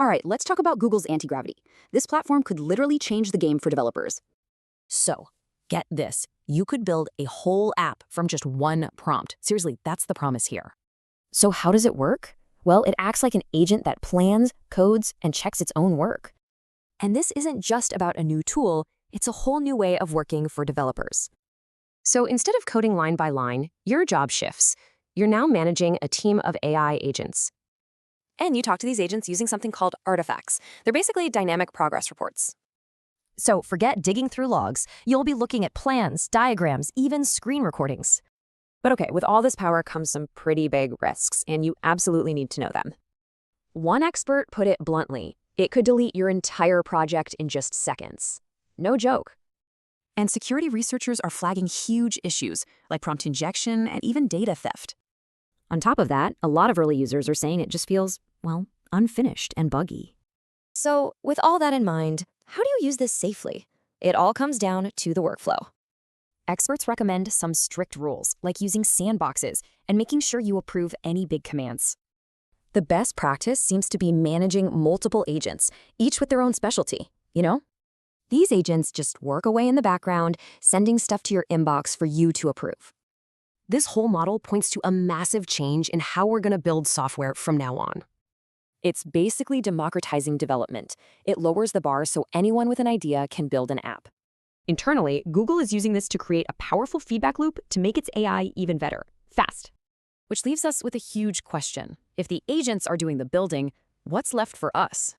All right, let's talk about Google's Antigravity. This platform could literally change the game for developers. So, get this. You could build a whole app from just one prompt. Seriously, that's the promise here. So how does it work? Well, it acts like an agent that plans, codes, and checks its own work. And this isn't just about a new tool, it's a whole new way of working for developers. So instead of coding line by line, your job shifts. You're now managing a team of AI agents. And you talk to these agents using something called artifacts. They're basically dynamic progress reports. So forget digging through logs. You'll be looking at plans, diagrams, even screen recordings. But okay, with all this power comes some pretty big risks, and you absolutely need to know them. One expert put it bluntly, it could delete your entire project in just seconds. No joke. And security researchers are flagging huge issues, like prompt injection and even data theft. On top of that, a lot of early users are saying it just feels, well, unfinished and buggy. So with all that in mind, how do you use this safely? It all comes down to the workflow. Experts recommend some strict rules, like using sandboxes and making sure you approve any big commands. The best practice seems to be managing multiple agents, each with their own specialty, you know? These agents just work away in the background, sending stuff to your inbox for you to approve. This whole model points to a massive change in how we're going to build software from now on. It's basically democratizing development. It lowers the bar so anyone with an idea can build an app. Internally, Google is using this to create a powerful feedback loop to make its AI even better, fast. Which leaves us with a huge question. If the agents are doing the building, what's left for us?